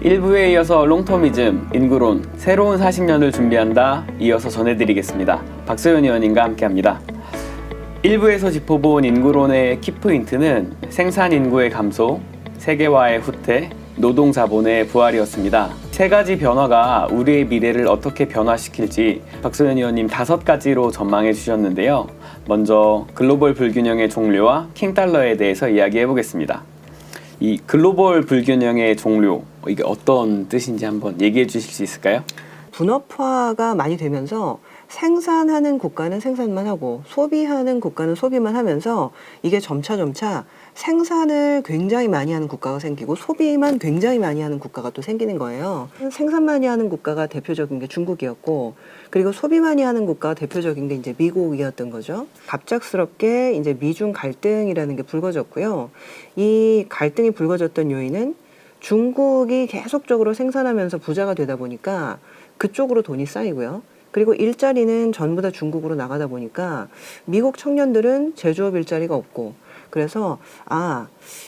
1부에 이어서 롱터미즘, 인구론, 새로운 40년을 준비한다 이어서 전해드리겠습니다. 박소연 의원님과 함께합니다. 1부에서 짚어본 인구론의 키포인트는 생산 인구의 감소, 세계화의 후퇴, 노동자본의 부활이었습니다. 세 가지 변화가 우리의 미래를 어떻게 변화시킬지 박소연 의원님 5가지로 전망해 주셨는데요. 먼저 글로벌 불균형의 종료와 킹달러에 대해서 이야기해 보겠습니다. 이 글로벌 불균형의 종료, 이게 어떤 뜻인지 한번 얘기해 주실 수 있을까요? 분업화가 많이 되면서 생산하는 국가는 생산만 하고 소비하는 국가는 소비만 하면서 이게 점차 생산을 굉장히 많이 하는 국가가 생기고 소비만 굉장히 많이 하는 국가가 또 생기는 거예요. 생산 많이 하는 국가가 대표적인 게 중국이었고, 그리고 소비 많이 하는 국가가 대표적인 게 이제 미국이었던 거죠. 갑작스럽게 이제 미중 갈등이라는 게 불거졌고요. 이 갈등이 불거졌던 요인은 중국이 계속적으로 생산하면서 부자가 되다 보니까 그쪽으로 돈이 쌓이고요. 그리고 일자리는 전부 다 중국으로 나가다 보니까 미국 청년들은 제조업 일자리가 없고, 그래서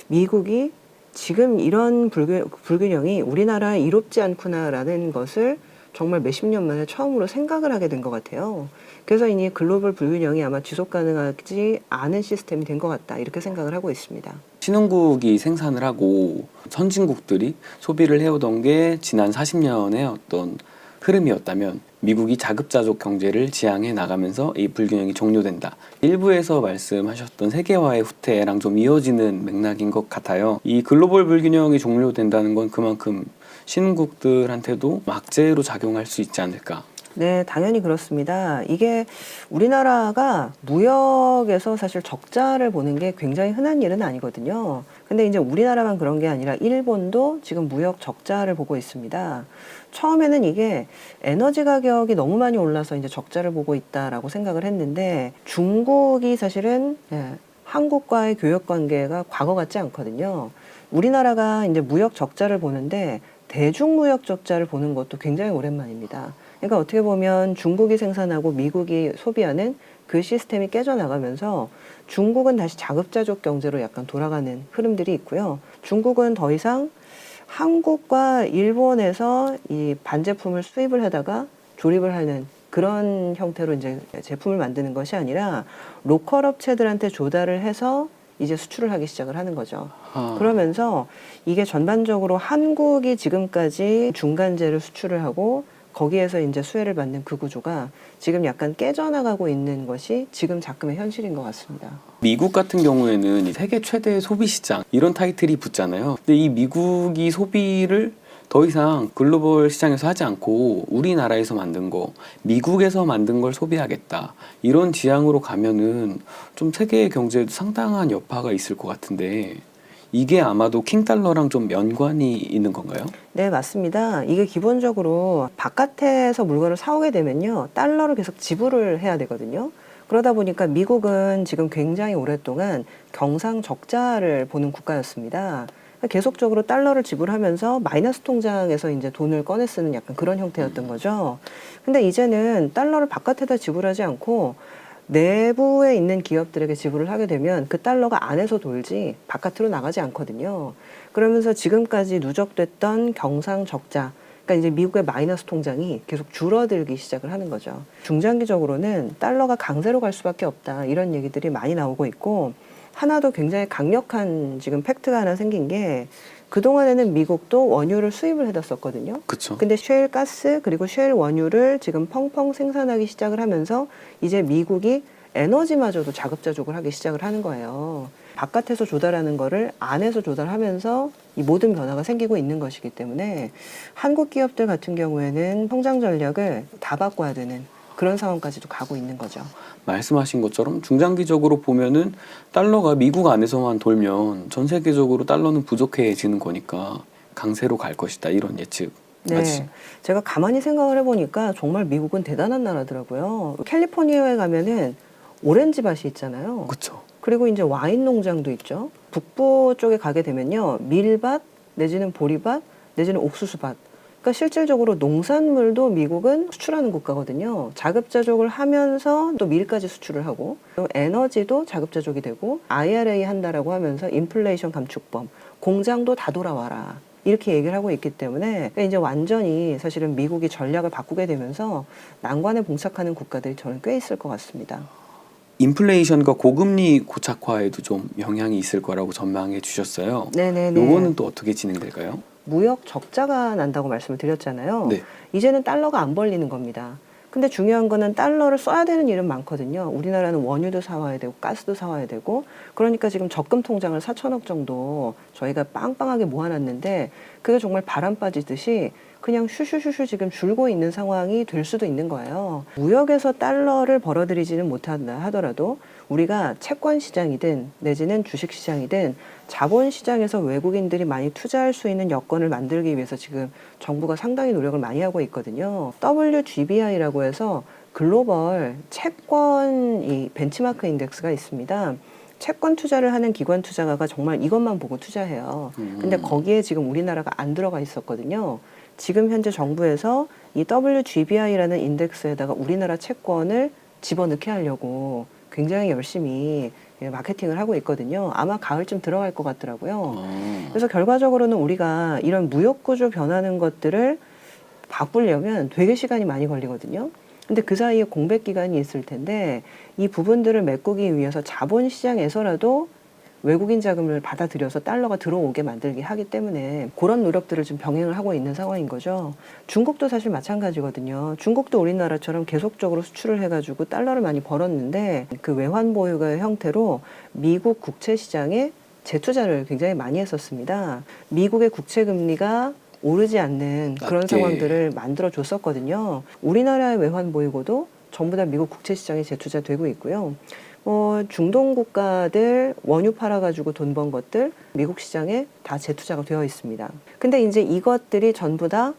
미국이 지금 이런 불균형이 우리나라에 이롭지 않구나라는 것을 정말 몇십 년 만에 처음으로 생각을 하게 된 것 같아요. 그래서 이제 글로벌 불균형이 아마 지속 가능하지 않은 시스템이 된 것 같다, 이렇게 생각을 하고 있습니다. 신흥국이 생산을 하고 선진국들이 소비를 해오던 게 지난 40년의 어떤 흐름이었다면 미국이 자급자족 경제를 지향해 나가면서 이 불균형이 종료된다. 일부에서 말씀하셨던 세계화의 후퇴랑 좀 이어지는 맥락인 것 같아요. 이 글로벌 불균형이 종료된다는 건 그만큼 신흥국들한테도 악재로 작용할 수 있지 않을까. 네, 당연히 그렇습니다. 이게 우리나라가 무역에서 사실 적자를 보는 게 굉장히 흔한 일은 아니거든요. 근데 이제 우리나라만 그런 게 아니라 일본도 지금 무역 적자를 보고 있습니다. 처음에는 이게 에너지 가격이 너무 많이 올라서 이제 적자를 보고 있다라고 생각을 했는데, 중국이 사실은 한국과의 교역 관계가 과거 같지 않거든요. 우리나라가 이제 무역 적자를 보는데 대중무역 적자를 보는 것도 굉장히 오랜만입니다. 그러니까 어떻게 보면 중국이 생산하고 미국이 소비하는 그 시스템이 깨져나가면서 중국은 다시 자급자족 경제로 약간 돌아가는 흐름들이 있고요. 중국은 더 이상 한국과 일본에서 이 반제품을 수입을 하다가 조립을 하는 그런 형태로 이제 제품을 만드는 것이 아니라 로컬 업체들한테 조달을 해서 이제 수출을 하기 시작을 하는 거죠. 그러면서 이게 전반적으로 한국이 지금까지 중간재를 수출을 하고 거기에서 이제 수혜를 받는 그 구조가 지금 약간 깨져나가고 있는 것이 지금 작금의 현실인 것 같습니다. 미국 같은 경우에는 세계 최대 소비 시장 이런 타이틀이 붙잖아요. 근데 이 미국이 소비를 더 이상 글로벌 시장에서 하지 않고 우리나라에서 만든 거, 미국에서 만든 걸 소비하겠다, 이런 지향으로 가면은 좀 세계 경제에도 상당한 여파가 있을 것 같은데, 이게 아마도 킹달러랑 좀 연관이 있는 건가요? 네, 맞습니다. 이게 기본적으로 바깥에서 물건을 사오게 되면요, 달러를 계속 지불을 해야 되거든요. 그러다 보니까 미국은 지금 굉장히 오랫동안 경상 적자를 보는 국가였습니다. 계속적으로 달러를 지불하면서 마이너스 통장에서 이제 돈을 꺼내 쓰는 약간 그런 형태였던 거죠. 근데 이제는 달러를 바깥에다 지불하지 않고 내부에 있는 기업들에게 지불을 하게 되면 그 달러가 안에서 돌지 바깥으로 나가지 않거든요. 그러면서 지금까지 누적됐던 경상 적자, 그러니까 이제 미국의 마이너스 통장이 계속 줄어들기 시작을 하는 거죠. 중장기적으로는 달러가 강세로 갈 수밖에 없다, 이런 얘기들이 많이 나오고 있고, 하나 더 굉장히 강력한 지금 팩트가 하나 생긴 게, 그동안에는 미국도 원유를 수입을 해뒀었거든요. 그쵸. 근데 셰일 가스 그리고 셰일 원유를 지금 펑펑 생산하기 시작을 하면서 이제 미국이 에너지마저도 자급자족을 하기 시작을 하는 거예요. 바깥에서 조달하는 거를 안에서 조달하면서 이 모든 변화가 생기고 있는 것이기 때문에 한국 기업들 같은 경우에는 성장 전략을 다 바꿔야 되는 그런 상황까지도 가고 있는 거죠. 말씀하신 것처럼 중장기적으로 보면은 달러가 미국 안에서만 돌면 전 세계적으로 달러는 부족해지는 거니까 강세로 갈 것이다, 이런 예측. 네, 맞지? 제가 가만히 생각을 해보니까 정말 미국은 대단한 나라더라고요. 캘리포니아에 가면은 오렌지 밭이 있잖아요. 그렇죠. 그리고 이제 와인 농장도 있죠. 북부 쪽에 가게 되면요, 밀밭 내지는 보리밭 내지는 옥수수밭. 그러니까 실질적으로 농산물도 미국은 수출하는 국가거든요. 자급자족을 하면서 또 밀까지 수출을 하고, 또 에너지도 자급자족이 되고, IRA 한다라고 하면서 인플레이션 감축법, 공장도 다 돌아와라, 이렇게 얘기를 하고 있기 때문에 그러니까 이제 완전히 사실은 미국이 전략을 바꾸게 되면서 난관에 봉착하는 국가들이 저는 꽤 있을 것 같습니다. 인플레이션과 고금리 고착화에도 좀 영향이 있을 거라고 전망해 주셨어요. 네네네. 요거는 또 어떻게 진행될까요? 무역 적자가 난다고 말씀을 드렸잖아요. 네. 이제는 달러가 안 벌리는 겁니다. 근데 중요한 거는 달러를 써야 되는 일은 많거든요. 우리나라는 원유도 사와야 되고 가스도 사와야 되고 그러니까 지금 적금 통장을 4천억 정도 저희가 빵빵하게 모아놨는데 그게 정말 바람 빠지듯이 그냥 슈슈슈슈 지금 줄고 있는 상황이 될 수도 있는 거예요. 무역에서 달러를 벌어들이지는 못한다 하더라도 우리가 채권 시장이든 내지는 주식 시장이든 자본 시장에서 외국인들이 많이 투자할 수 있는 여건을 만들기 위해서 지금 정부가 상당히 노력을 많이 하고 있거든요. WGBI라고 해서 글로벌 채권 이 벤치마크 인덱스가 있습니다. 채권 투자를 하는 기관 투자가가 정말 이것만 보고 투자해요. 근데 거기에 지금 우리나라가 안 들어가 있었거든요. 지금 현재 정부에서 이 WGBI라는 인덱스에다가 우리나라 채권을 집어넣게 하려고 굉장히 열심히 마케팅을 하고 있거든요. 아마 가을쯤 들어갈 것 같더라고요. 그래서 결과적으로는 우리가 이런 무역 구조 변하는 것들을 바꾸려면 되게 시간이 많이 걸리거든요. 근데 그 사이에 공백 기간이 있을 텐데 이 부분들을 메꾸기 위해서 자본시장에서라도 외국인 자금을 받아들여서 달러가 들어오게 만들게 하기 때문에 그런 노력들을 좀 병행을 하고 있는 상황인 거죠. 중국도 사실 마찬가지거든요. 중국도 우리나라처럼 계속적으로 수출을 해가지고 달러를 많이 벌었는데 그 외환 보유고의 형태로 미국 국채 시장에 재투자를 굉장히 많이 했었습니다. 미국의 국채 금리가 오르지 않는 그런 낮게. 상황들을 만들어 줬었거든요. 우리나라의 외환 보유고도 전부 다 미국 국채 시장에 재투자되고 있고요. 중동 국가들 원유 팔아가지고 돈 번 것들 미국 시장에 다 재투자가 되어 있습니다. 근데 이제 이것들이 전부 다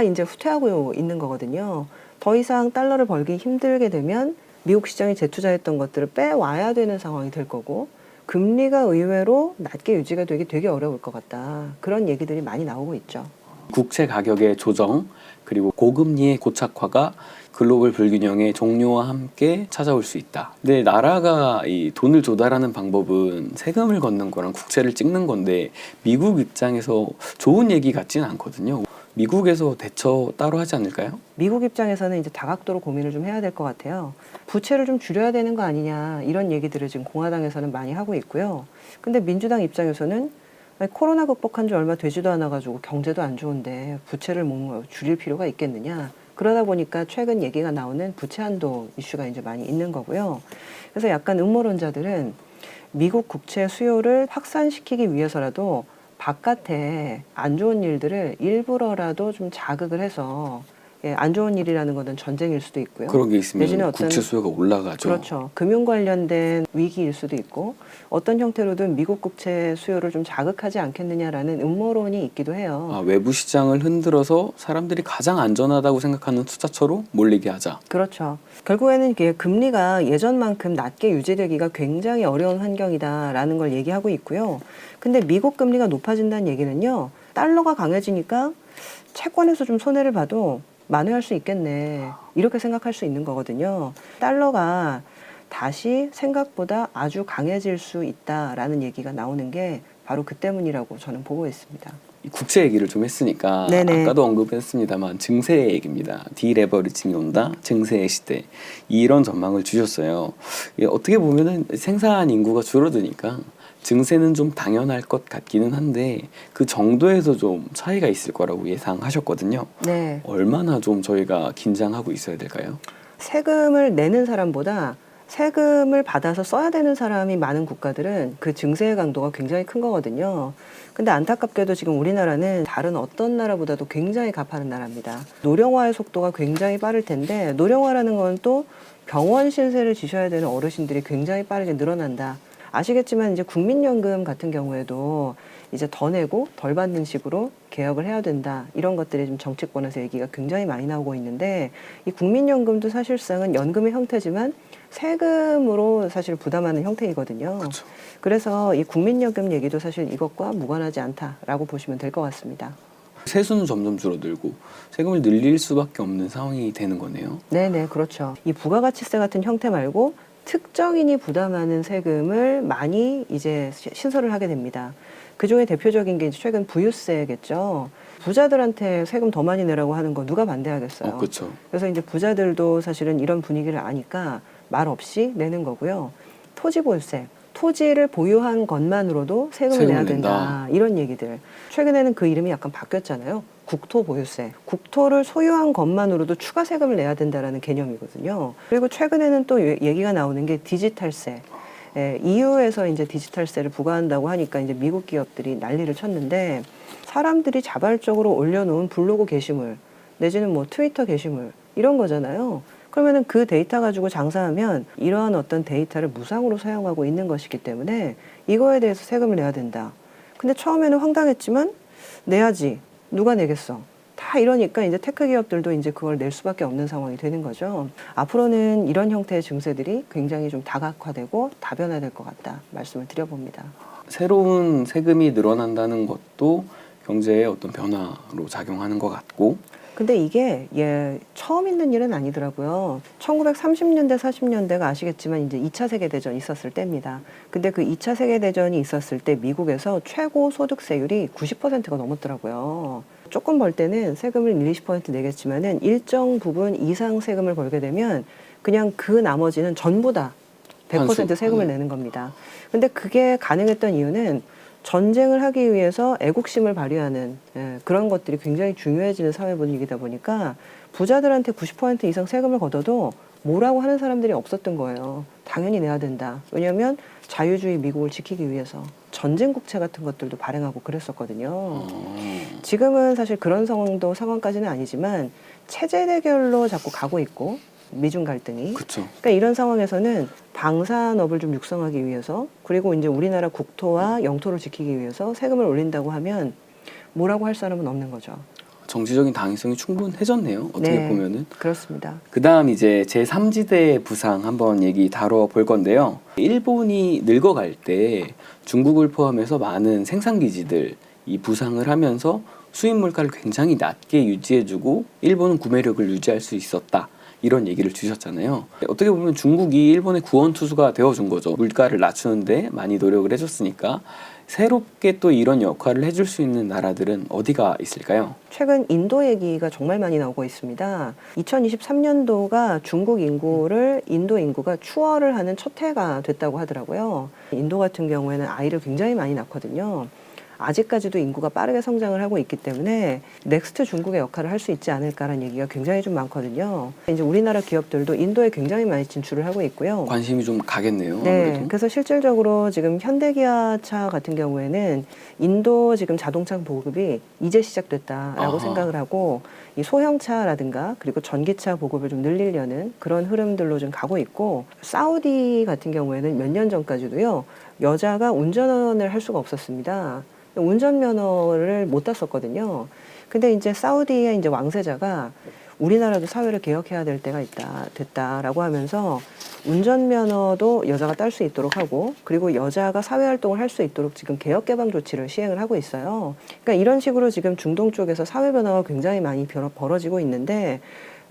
이제 후퇴하고 있는 거거든요. 더 이상 달러를 벌기 힘들게 되면 미국 시장에 재투자했던 것들을 빼와야 되는 상황이 될 거고 금리가 의외로 낮게 유지가 되기 되게 어려울 것 같다. 그런 얘기들이 많이 나오고 있죠. 국채 가격의 조정 그리고 고금리의 고착화가 글로벌 불균형의 종료와 함께 찾아올 수 있다. 근데 나라가 이 돈을 조달하는 방법은 세금을 걷는 거랑 국채를 찍는 건데 미국 입장에서 좋은 얘기 같지는 않거든요. 미국에서 대처 따로 하지 않을까요? 미국 입장에서는 이제 다각도로 고민을 좀 해야 될 것 같아요. 부채를 좀 줄여야 되는 거 아니냐 이런 얘기들을 지금 공화당에서는 많이 하고 있고요. 근데 민주당 입장에서는 아니, 코로나 극복한 지 얼마 되지도 않아 가지고 경제도 안 좋은데 부채를 뭐 줄일 필요가 있겠느냐. 그러다 보니까 최근 얘기가 나오는 부채 한도 이슈가 이제 많이 있는 거고요. 그래서 약간 음모론자들은 미국 국채 수요를 확산시키기 위해서라도 바깥에 안 좋은 일들을 일부러라도 좀 자극을 해서 안 좋은 일이라는 것은 전쟁일 수도 있고요. 그런 게 내지는 있으면 어떤 국채 수요가 올라가죠. 그렇죠. 금융 관련된 위기일 수도 있고 어떤 형태로든 미국 국채 수요를 좀 자극하지 않겠느냐라는 음모론이 있기도 해요. 외부 시장을 흔들어서 사람들이 가장 안전하다고 생각하는 투자처로 몰리게 하자. 그렇죠. 결국에는 이게 금리가 예전만큼 낮게 유지되기가 굉장히 어려운 환경이다라는 걸 얘기하고 있고요. 근데 미국 금리가 높아진다는 얘기는요. 달러가 강해지니까 채권에서 좀 손해를 봐도 만회할 수 있겠네. 이렇게 생각할 수 있는 거거든요. 달러가 다시 생각보다 아주 강해질 수 있다라는 얘기가 나오는 게 바로 그 때문이라고 저는 보고 있습니다. 국채 얘기를 좀 했으니까 네네. 아까도 언급했습니다만 증세의 얘기입니다. 디레버리징이 온다. 증세의 시대. 이런 전망을 주셨어요. 어떻게 보면은 생산 인구가 줄어드니까 증세는 좀 당연할 것 같기는 한데 그 정도에서 좀 차이가 있을 거라고 예상하셨거든요. 네. 얼마나 좀 저희가 긴장하고 있어야 될까요? 세금을 내는 사람보다 세금을 받아서 써야 되는 사람이 많은 국가들은 그 증세의 강도가 굉장히 큰 거거든요. 근데 안타깝게도 지금 우리나라는 다른 어떤 나라보다도 굉장히 가파른 나라입니다. 노령화의 속도가 굉장히 빠를 텐데 노령화라는 건 또 병원 신세를 지셔야 되는 어르신들이 굉장히 빠르게 늘어난다. 아시겠지만 이제 국민연금 같은 경우에도 이제 더 내고 덜 받는 식으로 개혁을 해야 된다. 이런 것들이 좀 정치권에서 얘기가 굉장히 많이 나오고 있는데 이 국민연금도 사실상은 연금의 형태지만 세금으로 사실 부담하는 형태이거든요. 그렇죠. 그래서 이 국민연금 얘기도 사실 이것과 무관하지 않다라고 보시면 될 것 같습니다. 세수는 점점 줄어들고 세금을 늘릴 수밖에 없는 상황이 되는 거네요. 네네, 그렇죠. 이 부가가치세 같은 형태 말고 특정인이 부담하는 세금을 많이 이제 신설을 하게 됩니다. 그중에 대표적인 게 이제 최근 부유세겠죠. 부자들한테 세금 더 많이 내라고 하는 거 누가 반대하겠어요. 그렇죠. 그래서 이제 부자들도 사실은 이런 분위기를 아니까 말 없이 내는 거고요. 토지보유세, 토지를 보유한 것만으로도 세금을 내야 된다. 이런 얘기들. 최근에는 그 이름이 약간 바뀌었잖아요. 국토보유세. 국토를 소유한 것만으로도 추가 세금을 내야 된다라는 개념이거든요. 그리고 최근에는 또 얘기가 나오는 게 디지털세. EU에서 이제 디지털세를 부과한다고 하니까 이제 미국 기업들이 난리를 쳤는데, 사람들이 자발적으로 올려놓은 블로그 게시물 내지는 뭐 트위터 게시물 이런 거잖아요. 그러면은 그 데이터 가지고 장사하면 이러한 어떤 데이터를 무상으로 사용하고 있는 것이기 때문에 이거에 대해서 세금을 내야 된다. 근데 처음에는 황당했지만 내야지. 누가 내겠어? 다 이러니까 이제 테크 기업들도 이제 그걸 낼 수밖에 없는 상황이 되는 거죠. 앞으로는 이런 형태의 증세들이 굉장히 좀 다각화되고 다변화될 것 같다 말씀을 드려봅니다. 새로운 세금이 늘어난다는 것도 경제의 어떤 변화로 작용하는 것 같고, 근데 이게 처음 있는 일은 아니더라고요. 1930년대, 40년대가 아시겠지만 이제 2차 세계대전이 있었을 때입니다. 근데 그 2차 세계대전이 있었을 때 미국에서 최고 소득세율이 90%가 넘었더라고요. 조금 벌 때는 세금을 20% 내겠지만은 일정 부분 이상 세금을 벌게 되면 그냥 그 나머지는 전부 다 100% 세금을 내는 겁니다. 근데 그게 가능했던 이유는 전쟁을 하기 위해서 애국심을 발휘하는 그런 것들이 굉장히 중요해지는 사회 분위기다 보니까 부자들한테 90% 이상 세금을 걷어도 뭐라고 하는 사람들이 없었던 거예요. 당연히 내야 된다. 왜냐하면 자유주의 미국을 지키기 위해서 전쟁 국채 같은 것들도 발행하고 그랬었거든요. 지금은 사실 그런 상황까지는 아니지만 체제 대결로 자꾸 가고 있고 미중 갈등이. 그쵸. 그러니까 이런 상황에서는 방산업을 좀 육성하기 위해서, 그리고 이제 우리나라 국토와 영토를 지키기 위해서 세금을 올린다고 하면 뭐라고 할 사람은 없는 거죠. 정치적인 당위성이 충분해졌네요. 어떻게 보면은. 그렇습니다. 그다음 이제 제3지대 부상 한번 얘기 다뤄볼 건데요. 일본이 늙어갈 때 중국을 포함해서 많은 생산기지들 이 부상을 하면서 수입 물가를 굉장히 낮게 유지해주고 일본은 구매력을 유지할 수 있었다. 이런 얘기를 주셨잖아요. 어떻게 보면 중국이 일본의 구원투수가 되어준 거죠. 물가를 낮추는데 많이 노력을 해줬으니까. 새롭게 또 이런 역할을 해줄 수 있는 나라들은 어디가 있을까요? 최근 인도 얘기가 정말 많이 나오고 있습니다. 2023년도가 중국 인구를 인도 인구가 추월을 하는 첫 해가 됐다고 하더라고요. 인도 같은 경우에는 아이를 굉장히 많이 낳거든요. 아직까지도 인구가 빠르게 성장을 하고 있기 때문에 넥스트 중국의 역할을 할 수 있지 않을까라는 얘기가 굉장히 좀 많거든요. 이제 우리나라 기업들도 인도에 굉장히 많이 진출을 하고 있고요. 관심이 좀 가겠네요. 네, 아무래도. 그래서 실질적으로 지금 현대기아차 같은 경우에는 인도 지금 자동차 보급이 이제 시작됐다라고 생각을 하고 이 소형차라든가 그리고 전기차 보급을 좀 늘리려는 그런 흐름들로 좀 가고 있고, 사우디 같은 경우에는 몇 년 전까지도요 여자가 운전을 할 수가 없었습니다. 운전면허를 못 땄었거든요. 근데 이제 사우디의 이제 왕세자가 우리나라도 사회를 개혁해야 될 때가 됐다라고 하면서 운전면허도 여자가 딸 수 있도록 하고, 그리고 여자가 사회활동을 할 수 있도록 지금 개혁개방 조치를 시행을 하고 있어요. 그러니까 이런 식으로 지금 중동 쪽에서 사회 변화가 굉장히 많이 벌어지고 있는데,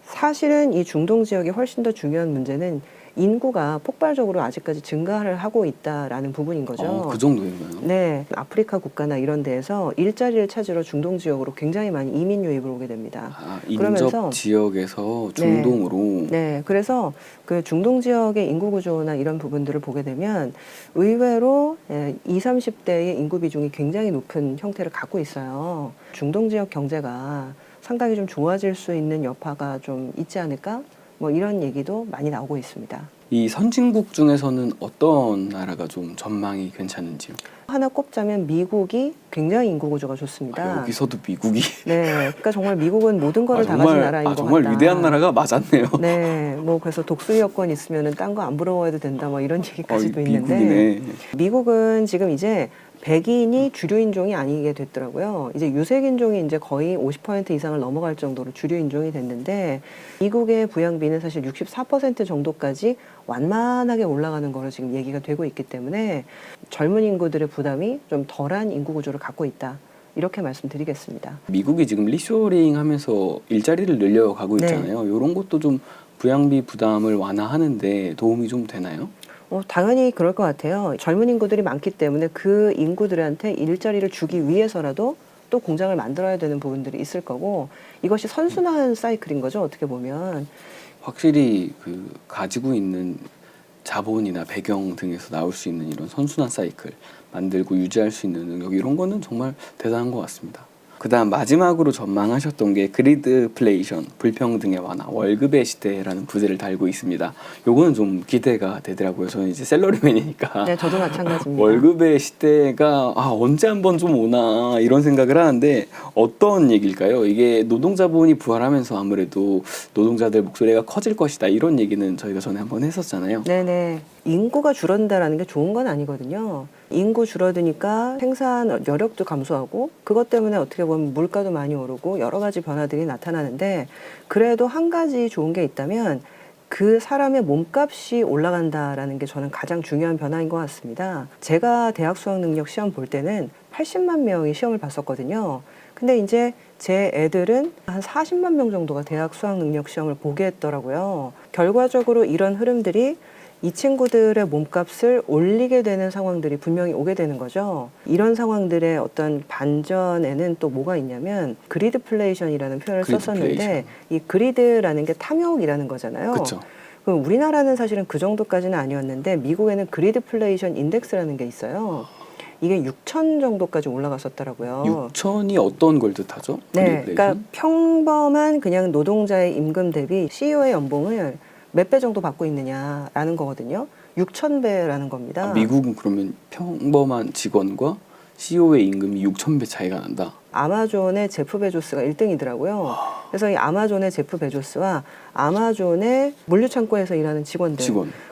사실은 이 중동 지역이 훨씬 더 중요한 문제는 인구가 폭발적으로 아직까지 증가를 하고 있다라는 부분인 거죠. 그 정도인가요? 네, 아프리카 국가나 이런 데에서 일자리를 찾으러 중동 지역으로 굉장히 많이 이민 유입을 오게 됩니다. 인접 지역에서 중동으로. 네, 그래서 그 중동 지역의 인구 구조나 이런 부분들을 보게 되면 의외로 20, 30대의 인구 비중이 굉장히 높은 형태를 갖고 있어요. 중동 지역 경제가 상당히 좀 좋아질 수 있는 여파가 좀 있지 않을까? 뭐 이런 얘기도 많이 나오고 있습니다. 이 선진국 중에서는 어떤 나라가 좀 전망이 괜찮은지요? 하나 꼽자면 미국이 굉장히 인구 구조가 좋습니다. 여기서도 미국이. 네, 그러니까 정말 미국은 모든 거를 다 가진 나라인 것 같다. 정말 위대한 나라가 맞았네요. 네, 뭐 그래서 독수리 여권 있으면은 딴 거 안 부러워해도 된다, 뭐 이런 얘기까지도 있는데. 미국이네. 미국은 지금 이제 백인이 주류 인종이 아니게 됐더라고요. 이제 유색 인종이 이제 거의 50% 이상을 넘어갈 정도로 주류 인종이 됐는데, 미국의 부양비는 사실 64% 정도까지 완만하게 올라가는 거로 지금 얘기가 되고 있기 때문에 젊은 인구들의 부담이 좀 덜한 인구 구조를 갖고 있다. 이렇게 말씀드리겠습니다. 미국이 지금 리쇼링 하면서 일자리를 늘려가고 있잖아요. 이런 것도 좀 부양비 부담을 완화하는데 도움이 좀 되나요? 당연히 그럴 것 같아요. 젊은 인구들이 많기 때문에 그 인구들한테 일자리를 주기 위해서라도 또 공장을 만들어야 되는 부분들이 있을 거고, 이것이 선순환 사이클인 거죠, 어떻게 보면. 확실히 그 가지고 있는 자본이나 배경 등에서 나올 수 있는 이런 선순환 사이클 만들고 유지할 수 있는 능력, 이런 거는 정말 대단한 것 같습니다. 그 다음 마지막으로 전망하셨던 게 그리드플레이션, 불평등의 완화, 월급의 시대라는 부제를 달고 있습니다. 요거는 좀 기대가 되더라고요. 저는 이제 샐러리맨이니까. 네, 저도 마찬가지입니다. 월급의 시대가 언제 한번 좀 오나 이런 생각을 하는데, 어떤 얘기일까요? 이게 노동자본이 부활하면서 아무래도 노동자들 목소리가 커질 것이다, 이런 얘기는 저희가 전에 한번 했었잖아요. 네네. 인구가 줄어든다라는 게 좋은 건 아니거든요. 인구 줄어드니까 생산 여력도 감소하고, 그것 때문에 어떻게 보면 물가도 많이 오르고 여러 가지 변화들이 나타나는데, 그래도 한 가지 좋은 게 있다면 그 사람의 몸값이 올라간다라는 게 저는 가장 중요한 변화인 것 같습니다. 제가 대학 수학 능력 시험 볼 때는 80만 명이 시험을 봤었거든요. 근데 이제 제 애들은 한 40만 명 정도가 대학 수학 능력 시험을 보게 했더라고요. 결과적으로 이런 흐름들이 이 친구들의 몸값을 올리게 되는 상황들이 분명히 오게 되는 거죠. 이런 상황들의 어떤 반전에는 또 뭐가 있냐면, 그리드플레이션이라는 표현을 썼었는데, 이 그리드라는 게 탐욕이라는 거잖아요. 그렇죠. 우리나라는 사실은 그 정도까지는 아니었는데, 미국에는 그리드플레이션 인덱스라는 게 있어요. 이게 6천 정도까지 올라갔었더라고요. 6천이 어떤 걸 뜻하죠? 네, 그러니까 평범한 그냥 노동자의 임금 대비 CEO의 연봉을 몇 배 정도 받고 있느냐라는 거거든요. 6,000배라는 겁니다. 미국은 그러면 평범한 직원과 CEO의 임금이 6,000배 차이가 난다. 아마존의 제프 베조스가 1등이더라고요. 그래서 이 아마존의 제프 베조스와 아마존의 물류창고에서 일하는 직원들,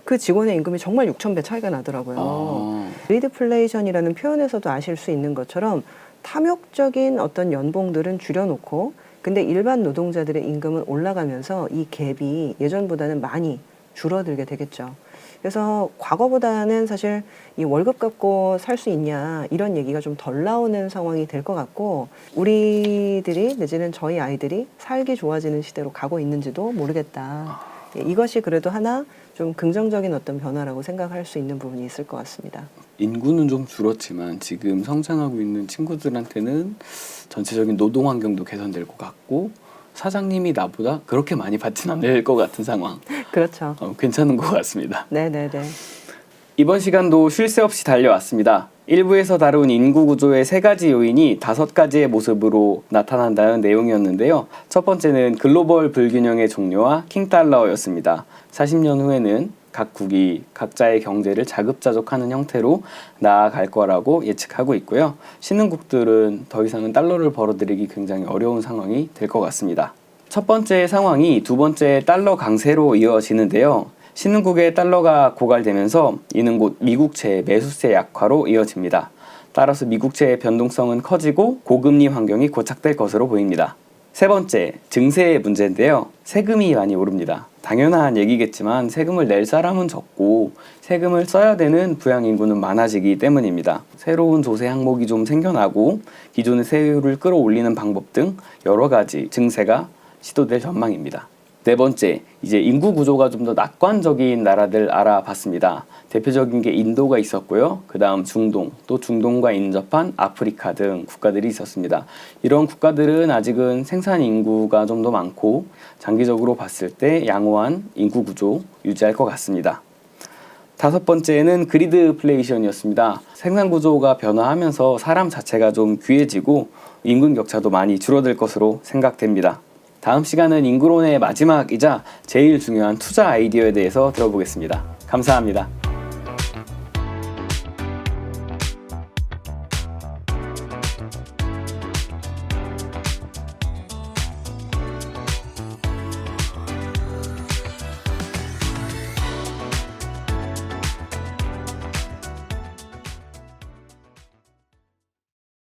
그 직원의 임금이 정말 6,000배 차이가 나더라고요. 그리드플레이션이라는 표현에서도 아실 수 있는 것처럼 탐욕적인 어떤 연봉들은 줄여놓고, 근데 일반 노동자들의 임금은 올라가면서 이 갭이 예전보다는 많이 줄어들게 되겠죠. 그래서 과거보다는 사실 이 월급 갖고 살 수 있냐, 이런 얘기가 좀 덜 나오는 상황이 될 것 같고, 우리들이 내지는 저희 아이들이 살기 좋아지는 시대로 가고 있는지도 모르겠다. 이것이 그래도 하나 좀 긍정적인 어떤 변화라고 생각할 수 있는 부분이 있을 것 같습니다. 인구는 좀 줄었지만 지금 성장하고 있는 친구들한테는 전체적인 노동 환경도 개선될 것 같고, 사장님이 나보다 그렇게 많이 받진 않을 것 같은 상황. 그렇죠. 괜찮은 것 같습니다. 네네네. 이번 시간도 쉴 새 없이 달려왔습니다. 1부에서 다룬 인구 구조의 3가지 요인이 5가지의 모습으로 나타난다는 내용이었는데요. 첫 번째는 글로벌 불균형의 종료와 킹달러였습니다. 40년 후에는 각국이 각자의 경제를 자급자족하는 형태로 나아갈 거라고 예측하고 있고요. 신흥국들은 더 이상은 달러를 벌어들이기 굉장히 어려운 상황이 될 것 같습니다. 첫 번째 상황이 두 번째 달러 강세로 이어지는데요. 신흥국의 달러가 고갈되면서 이는 곧 미국채 매수세 약화로 이어집니다. 따라서 미국채의 변동성은 커지고 고금리 환경이 고착될 것으로 보입니다. 세 번째, 증세의 문제인데요. 세금이 많이 오릅니다. 당연한 얘기겠지만 세금을 낼 사람은 적고 세금을 써야 되는 부양 인구는 많아지기 때문입니다. 새로운 조세 항목이 좀 생겨나고 기존의 세율을 끌어올리는 방법 등 여러 가지 증세가 시도될 전망입니다. 네 번째, 이제 인구 구조가 좀 더 낙관적인 나라들 알아봤습니다. 대표적인 게 인도가 있었고요. 그 다음 중동, 또 중동과 인접한 아프리카 등 국가들이 있었습니다. 이런 국가들은 아직은 생산 인구가 좀 더 많고 장기적으로 봤을 때 양호한 인구 구조 유지할 것 같습니다. 다섯 번째는 그리드플레이션이었습니다. 생산 구조가 변화하면서 사람 자체가 좀 귀해지고 임금 격차도 많이 줄어들 것으로 생각됩니다. 다음 시간은 인구론의 마지막이자 제일 중요한 투자 아이디어에 대해서 들어보겠습니다. 감사합니다.